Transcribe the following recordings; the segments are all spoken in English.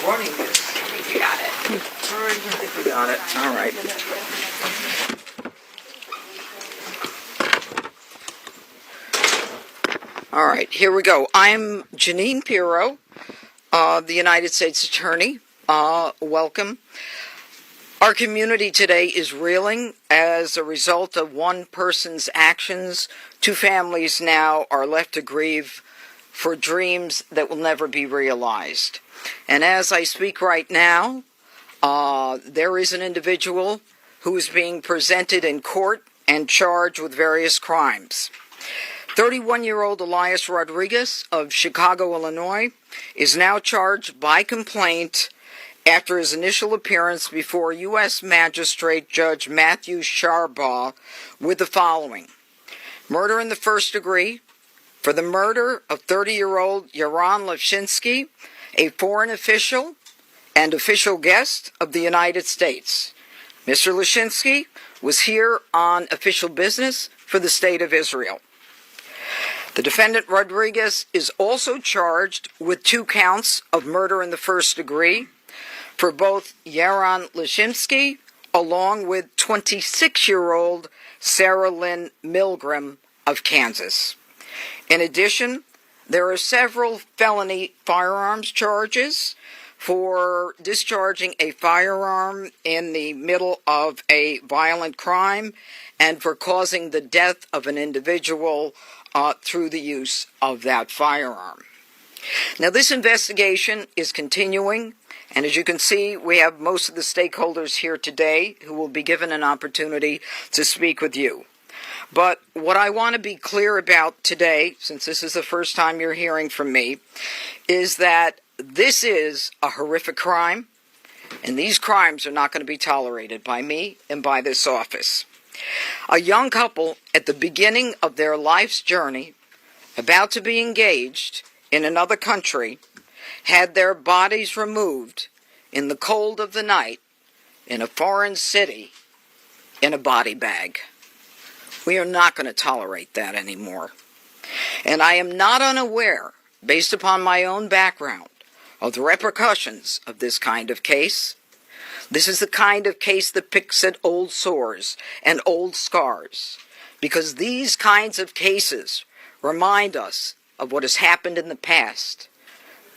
running this. I think we got it. All right, I think we got it. All right. All right, here we go. I'm Janine Pirro, the United States Attorney. Welcome. Our community today is reeling as a result of one person's actions. Two families now are left to grieve for dreams that will never be realized. And as I speak right now, there is an individual who is being presented in court and charged with various crimes. 31-year-old Elias Rodriguez of Chicago, Illinois, is now charged by complaint after his initial appearance before U.S. Magistrate Judge Matthew Sharbaugh with the following: murder in the first degree for the murder of 30-year-old Yaron Lashinsky, a foreign official and official guest of the United States. Mr. Lashinsky was here on official business for the State of Israel. The defendant Rodriguez is also charged with 2 counts of murder in the first degree for both Yaron Lashinsky along with 26-year-old Sarah Lynn Milgram of Kansas. In addition, there are several felony firearms charges for discharging a firearm in the middle of a violent crime and for causing the death of an individual through the use of that firearm. Now, this investigation is continuing, and as you can see, we have most of the stakeholders here today who will be given an opportunity to speak with you. But what I want to be clear about today, since this is the first time you're hearing from me, is that this is a horrific crime, and these crimes are not going to be tolerated by me and by this office. A young couple at the beginning of their life's journey, about to be engaged in another country, had their bodies removed in the cold of the night in a foreign city in a body bag. We are not going to tolerate that anymore. And I am not unaware, based upon my own background, of the repercussions of this kind of case. This is the kind of case that picks at old sores and old scars, because these kinds of cases remind us of what has happened in the past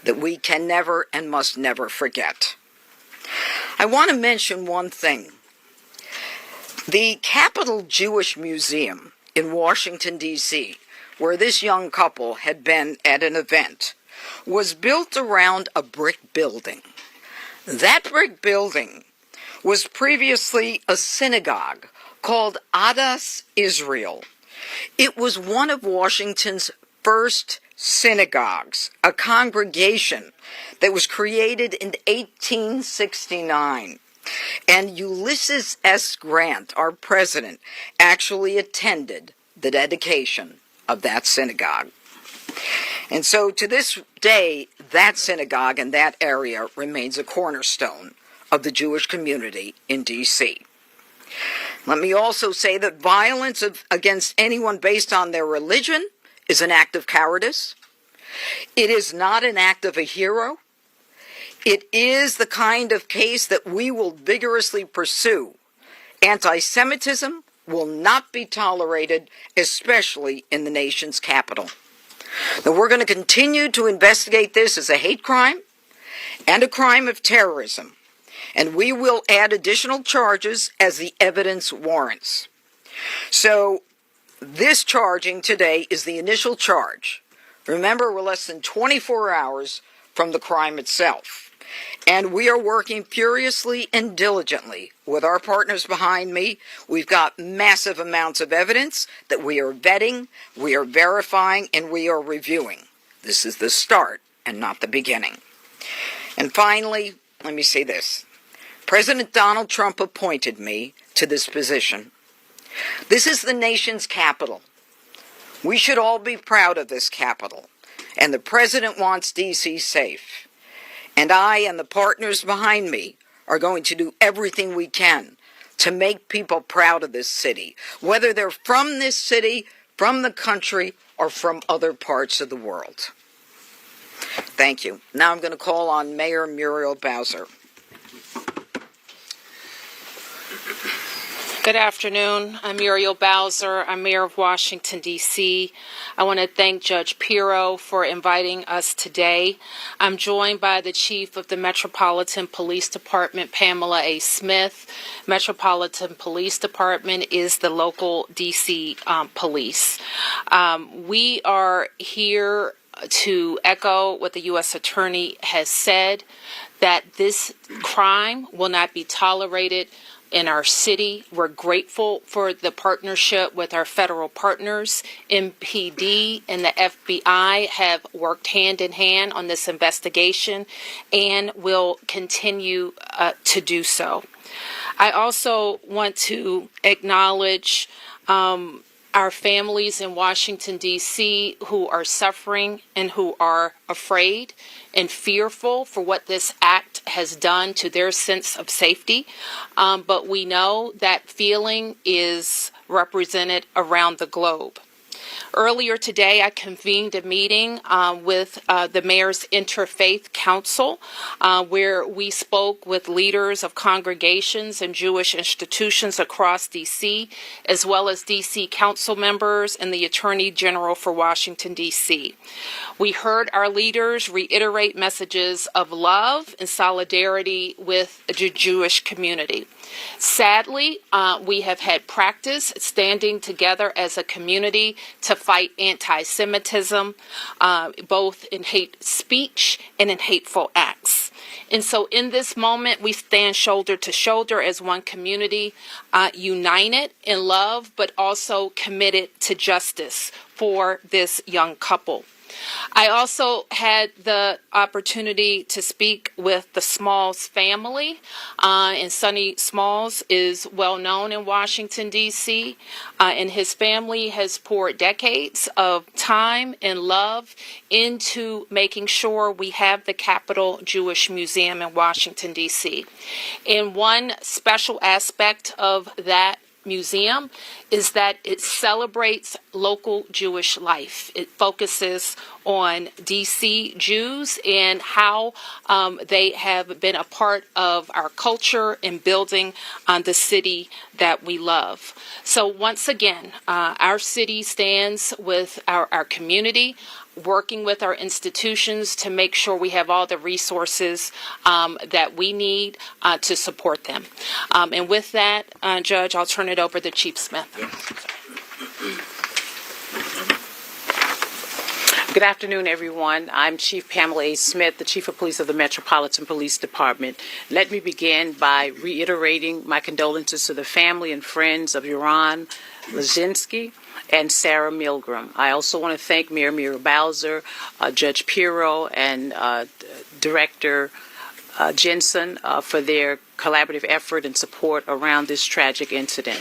that we can never and must never forget. I want to mention one thing. The Capitol Jewish Museum in Washington, D.C., where this young couple had been at an event, was built around a brick building. That brick building was previously a synagogue called Adas Israel. It was one of Washington's first synagogues, a congregation that was created in 1869. And Ulysses S. Grant, our president, actually attended the dedication of that synagogue. And so to this day, that synagogue and that area remains a cornerstone of the Jewish community in D.C. Let me also say that violence against anyone based on their religion is an act of cowardice. It is not an act of a hero. It is the kind of case that we will vigorously pursue. Anti-Semitism will not be tolerated, especially in the nation's capital. Now, we're going to continue to investigate this as a hate crime and a crime of terrorism, and we will add additional charges as the evidence warrants. So, this charging today is the initial charge. Remember, we're less than 24 hours from the crime itself. And we are working furiously and diligently with our partners behind me. We've got massive amounts of evidence that we are vetting, we are verifying, and we are reviewing. This is the start and not the beginning. And finally, let me say this. President Donald Trump appointed me to this position. This is the nation's capital. We should all be proud of this capital. And the president wants D.C. safe. And I and the partners behind me are going to do everything we can to make people proud of this city, whether they're from this city, from the country, or from other parts of the world. Thank you. Now I'm going to call on Mayor Muriel Bowser. Good afternoon. I'm Muriel Bowser. I'm Mayor of Washington, D.C. I want to thank Judge Pirro for inviting us today. I'm joined by the Chief of the Metropolitan Police Department, Pamela A. Smith. Metropolitan Police Department is the local D.C. police. We are here to echo what the U.S. Attorney has said, that this crime will not be tolerated in our city. We're grateful for the partnership with our federal partners. MPD and the FBI have worked hand in hand on this investigation and will continue to do so. I also want to acknowledge our families in Washington, D.C. who are suffering and who are afraid and fearful for what this act has done to their sense of safety. But we know that feeling is represented around the globe. Earlier today, I convened a meeting with the Mayor's Interfaith Council, where we spoke with leaders of congregations and Jewish institutions across D.C., as well as D.C. council members and the Attorney General for Washington, D.C. We heard our leaders reiterate messages of love and solidarity with the Jewish community. Sadly, we have had practice standing together as a community to fight anti-Semitism, both in hate speech and in hateful acts. And so in this moment, we stand shoulder to shoulder as one community, united in love, but also committed to justice for this young couple. I also had the opportunity to speak with the Smalls family, and Sonny Smalls is well known in Washington, D.C., and his family has poured decades of time and love into making sure we have the Capitol Jewish Museum in Washington, D.C. And one special aspect of that museum is that it celebrates local Jewish life. It focuses on D.C. Jews and how they have been a part of our culture and building the city that we love. So once again, our city stands with our community, working with our institutions to make sure we have all the resources that we need to support them. And with that, Judge, I'll turn it over to Chief Smith. Good afternoon, everyone. I'm Chief Pamela A. Smith, the Chief of Police of the Metropolitan Police Department. Let me begin by reiterating my condolences to the family and friends of Yaron Lazinski and Sarah Milgram. I also want to thank Mayor Muriel Bowser, Judge Pirro, and Director Jensen for their collaborative effort and support around this tragic incident.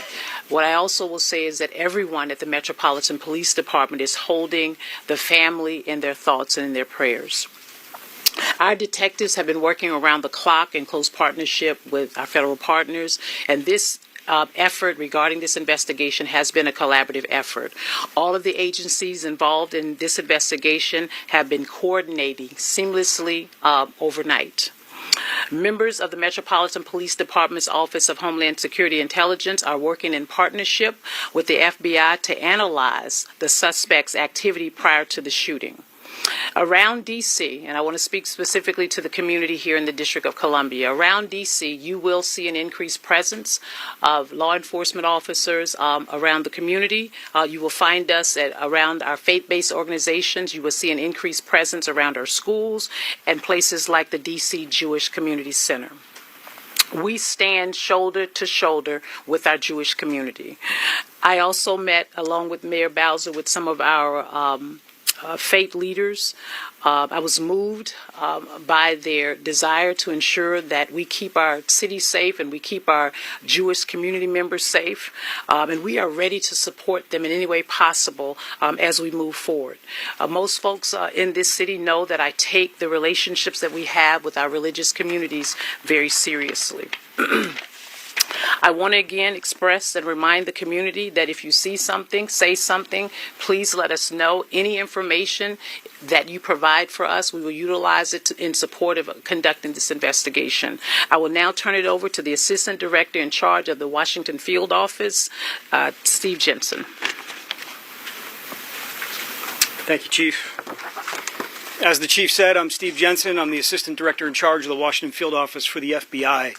What I also will say is that everyone at the Metropolitan Police Department is holding the family in their thoughts and in their prayers. Our detectives have been working around the clock in close partnership with our federal partners, and this effort regarding this investigation has been a collaborative effort. All of the agencies involved in this investigation have been coordinating seamlessly overnight. Members of the Metropolitan Police Department's Office of Homeland Security Intelligence are working in partnership with the FBI to analyze the suspect's activity prior to the shooting. Around D.C., and I want to speak specifically to the community here in the District of Columbia, around D.C. you will see an increased presence of law enforcement officers around the community. You will find us around our faith-based organizations. You will see an increased presence around our schools and places like the D.C. Jewish Community Center. We stand shoulder to shoulder with our Jewish community. I also met, along with Mayor Bowser, with some of our faith leaders. I was moved by their desire to ensure that we keep our city safe and we keep our Jewish community members safe, and we are ready to support them in any way possible as we move forward. Most folks in this city know that I take the relationships that we have with our religious communities very seriously. I want to again express and remind the community that if you see something, say something, please let us know. Any information that you provide for us, we will utilize it in support of conducting this investigation. I will now turn it over to the Assistant Director in charge of the Washington Field Office, Steve Jensen. Thank you, Chief. As the Chief said, I'm Steve Jensen. I'm the Assistant Director in charge of the Washington Field Office for the FBI.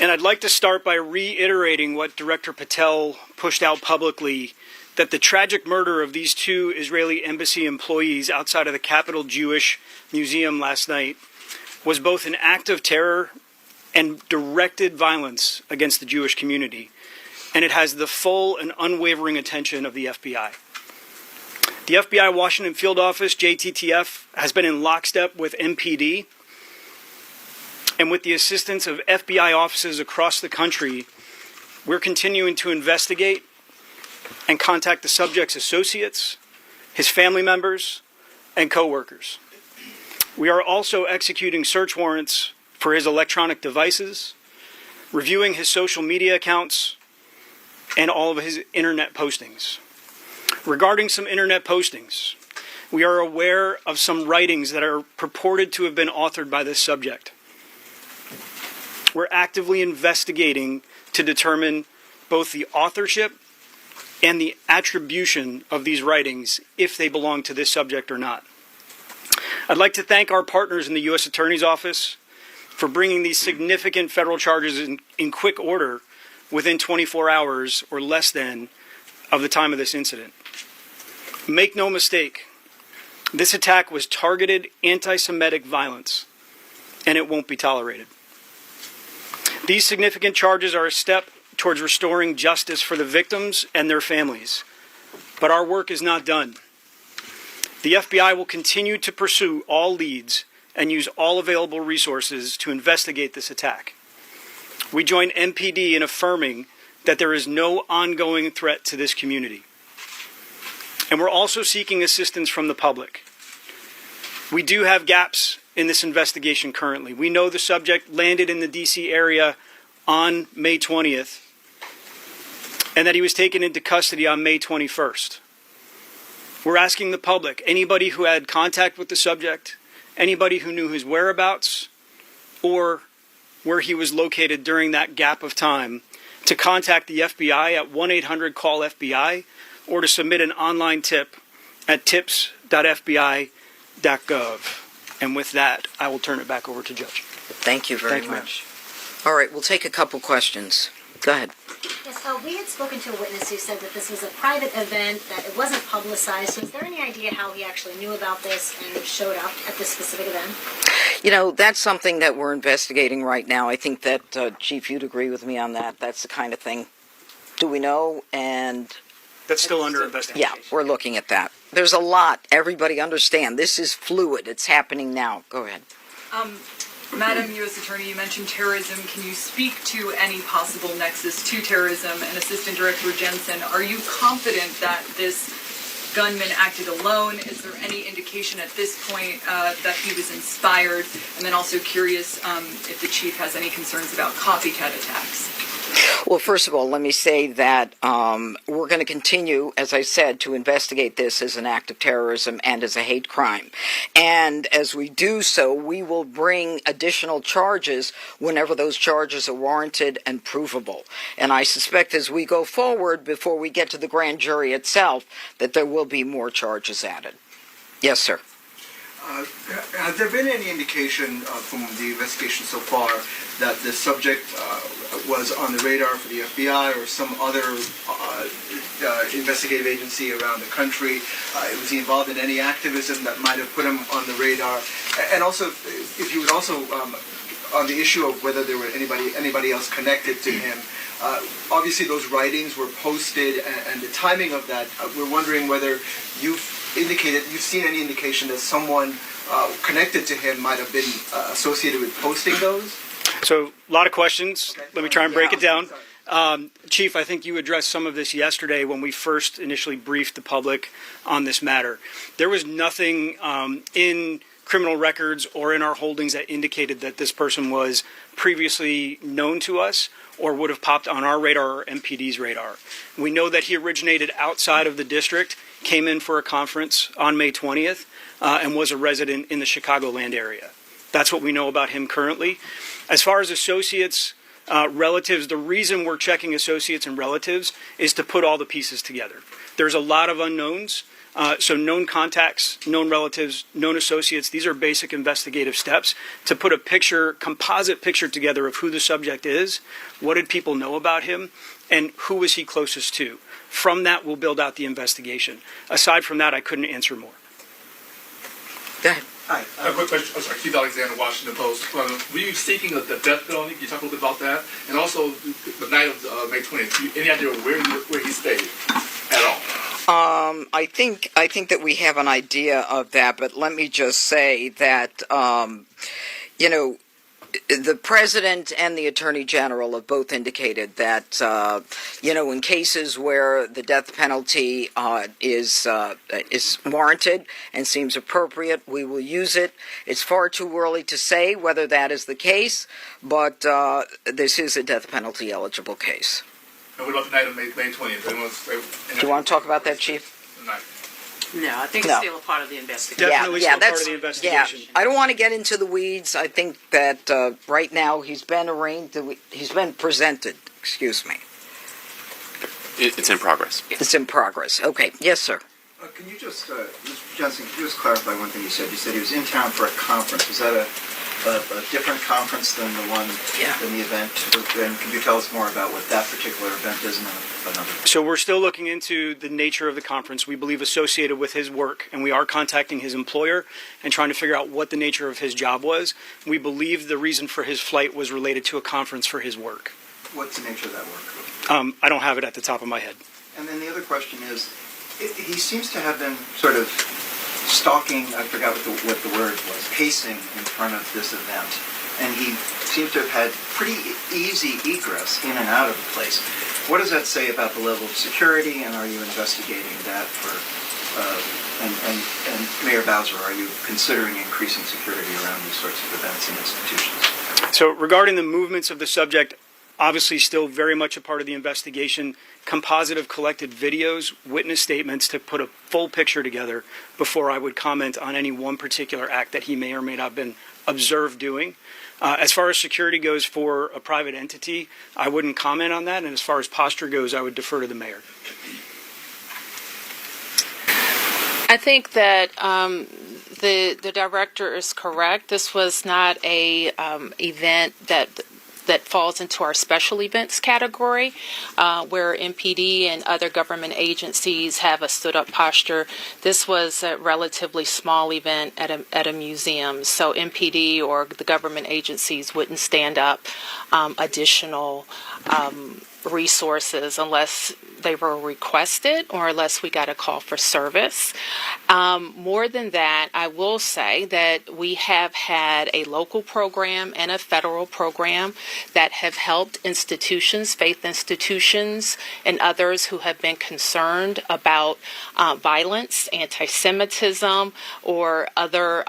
And I'd like to start by reiterating what Director Patel pushed out publicly, that the tragic murder of these two Israeli embassy employees outside of the Capitol Jewish Museum last night was both an act of terror and directed violence against the Jewish community. And it has the full and unwavering attention of the FBI. The FBI Washington Field Office, JTTF, has been in lockstep with MPD, and with the assistance of FBI offices across the country, we're continuing to investigate and contact the subject's associates, his family members, and co-workers. We are also executing search warrants for his electronic devices, reviewing his social media accounts, and all of his internet postings. Regarding some internet postings, we are aware of some writings that are purported to have been authored by this subject. We're actively investigating to determine both the authorship and the attribution of these writings, if they belong to this subject or not. I'd like to thank our partners in the U.S. Attorney's Office for bringing these significant federal charges in quick order within 24 hours or less than of the time of this incident. Make no mistake, this attack was targeted anti-Semitic violence, and it won't be tolerated. These significant charges are a step towards restoring justice for the victims and their families, but our work is not done. The FBI will continue to pursue all leads and use all available resources to investigate this attack. We join MPD in affirming that there is no ongoing threat to this community. And we're also seeking assistance from the public. We do have gaps in this investigation currently. We know the subject landed in the D.C. area on May 20th and that he was taken into custody on May 21st. We're asking the public, anybody who had contact with the subject, anybody who knew his whereabouts or where he was located during that gap of time, to contact the FBI at 1-800-CALL-FBI or to submit an online tip at tips.fbi.gov. And with that, I will turn it back over to Judge. Thank you very much. All right, we'll take a couple questions. Go ahead. Yes, we had spoken to a witness who said that this was a private event, that it wasn't publicized. So is there any idea how he actually knew about this and showed up at this specific event? You know, that's something that we're investigating right now. I think that, Chief, you'd agree with me on that. That's the kind of thing. Do we know? And That's still under investigation. yeah, we're looking at that. There's a lot. Everybody understand. This is fluid. It's happening now. Go ahead. Madam U.S. Attorney, you mentioned terrorism. Can you speak to any possible nexus to terrorism? And Assistant Director Jensen, are you confident that this gunman acted alone? Is there any indication at this point that he was inspired? And then also curious if the Chief has any concerns about copycat attacks. Well, first of all, let me say that we're going to continue, as I said, to investigate this as an act of terrorism and as a hate crime. And as we do so, we will bring additional charges whenever those charges are warranted and provable. And I suspect as we go forward, before we get to the grand jury itself, that there will be more charges added. Yes, sir. Has there been any indication from the investigation so far that the subject was on the radar for the FBI or some other investigative agency around the country? Was he involved in any activism that might have put him on the radar? And also, if you would also, on the issue of whether there were anybody else connected to him, obviously those writings were posted, and the timing of that, we're wondering whether you've seen any indication that someone connected to him might have been associated with posting those? So, a lot of questions. Okay. Let me try and break it down. Chief, I think you addressed some of this yesterday when we first initially briefed the public on this matter. There was nothing in criminal records or in our holdings that indicated that this person was previously known to us or would have popped on our radar or MPD's radar. We know that he originated outside of the district, came in for a conference on May 20th, and was a resident in the Chicagoland area. That's what we know about him currently. As far as associates, relatives, the reason we're checking associates and relatives is to put all the pieces together. There's a lot of unknowns. So known contacts, known relatives, known associates, these are basic investigative steps to put a picture, composite picture together of who the subject is, what did people know about him, and who was he closest to. From that, we'll build out the investigation. Aside from that, I couldn't answer more. Go ahead. Hi. I have a quick question. I'm sorry, Keith Alexander, Washington Post. Were you seeking the death penalty? Can you talk a little bit about that? And also, the night of May 20th, any idea where he stayed at all? I think that we have an idea of that, but let me just say that, the President and the Attorney General have both indicated that, in cases where the death penalty is warranted and seems appropriate, we will use it. It's far too early to say whether that is the case, but this is a death penalty eligible case. And what about the night of May 20th? Do you want to talk about that, Chief? No, I think No. it's still a part of the investigation. Definitely still part of the investigation. Yeah, I don't want to get into the weeds. I think that right now he's been presented. Excuse me. It's in progress. It's in progress. Okay. Yes, sir. Can you just, Mr. Johnson, can you just clarify one thing you said? You said he was in town for a conference. Was that a different conference than the one, than the event? And can you tell us more about what that particular event is and another? So we're still looking into the nature of the conference, we believe associated with his work, and we are contacting his employer and trying to figure out what the nature of his job was. We believe the reason for his flight was related to a conference for his work. What's the nature of that work? I don't have it at the top of my head. And then the other question is, he seems to have been sort of stalking, I forgot what the word was, pacing in front of this event. And he seems to have had pretty easy egress in and out of the place. What does that say about the level of security, and are you investigating that for, and Mayor Bowser, are you considering increasing security around these sorts of events and institutions? So regarding the movements of the subject, obviously still very much a part of the investigation. Composite of collected videos, witness statements to put a full picture together before I would comment on any one particular act that he may or may not have been observed doing. As far as security goes for a private entity, I wouldn't comment on that. And as far as posture goes, I would defer to the mayor. I think that the director is correct. This was not a event that falls into our special events category, where MPD and other government agencies have a stood-up posture. This was a relatively small event at a museum, so MPD or the government agencies wouldn't stand up additional resources unless they were requested or unless we got a call for service. More than that, I will say that we have had a local program and a federal program that have helped institutions, faith institutions, and others who have been concerned about violence, anti-Semitism, or other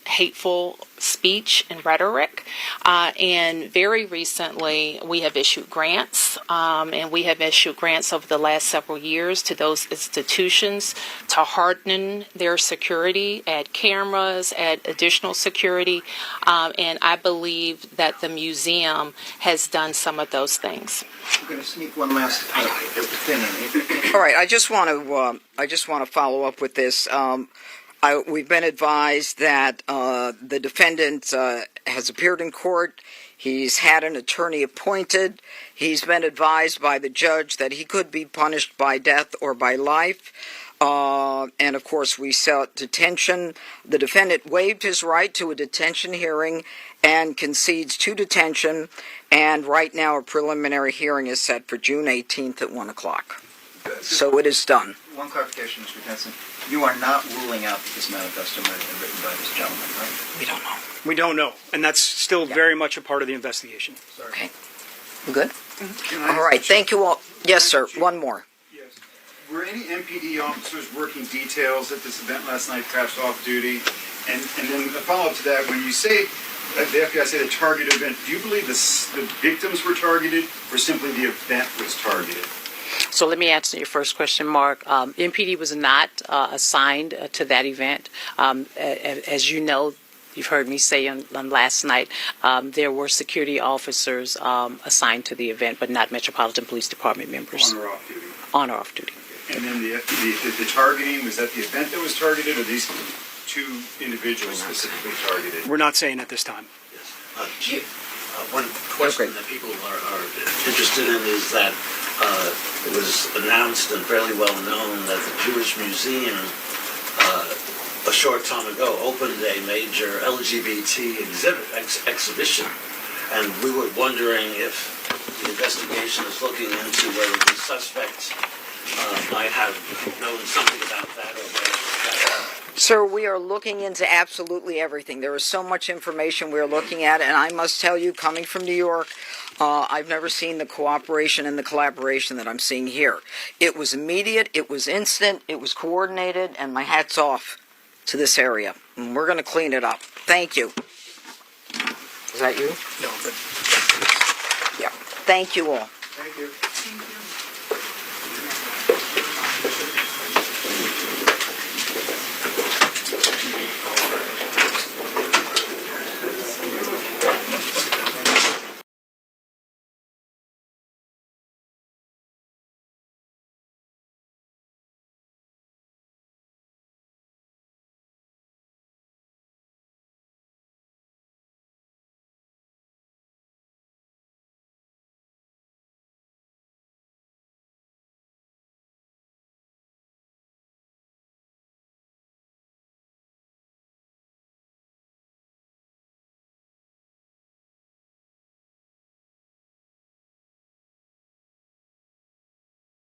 hateful speech and rhetoric. And very recently, we have issued grants, and we have issued grants over the last several years to those institutions to harden their security, add cameras, add additional security, and I believe that the museum has done some of those things. I'm going to sneak one last thing in. All right. I just want to follow up with this. We've been advised that the defendant has appeared in court. He's had an attorney appointed. He's been advised by the judge that he could be punished by death or by life. And, of course, we sought detention. The defendant waived his right to a detention hearing and concedes to detention. And right now a preliminary hearing is set for June 18th at 1 o'clock. So it is done. One clarification, Mr. Jensen. You are not ruling out that this manifesto might have been written by this gentleman, right? We don't know. We don't know, and that's still very much a part of the investigation. Okay. We good? All right. Thank you all. Yes, sir. One more. Yes. were any MPD officers working details at this event last night, perhaps off duty? And then a follow-up to that, when you say, the FBI said a targeted event, do you believe the victims were targeted or simply the event was targeted? So let me answer your first question, Mark. MPD was not assigned to that event. As you know, you've heard me say on last night, there were security officers assigned to the event, but not Metropolitan Police Department members. On or off duty? On or off duty. And then the targeting, was that the event that was targeted, or these two individuals specifically targeted? We're not saying at this time. Chief, one question that people are interested in is that it was announced and fairly well known that the Jewish Museum a short time ago opened a major LGBT exhibition, and we were wondering if the investigation is looking into whether the suspects might have known something about that or whether. Sir, we are looking into absolutely everything. There is so much information we're looking at, and I must tell you, coming from New York, I've never seen the cooperation and the collaboration that I'm seeing here. It was immediate, it was instant, it was coordinated, and my hat's off to this area. And we're going to clean it up. Thank you. Is that you? No, but Yeah. Thank you all. Thank you.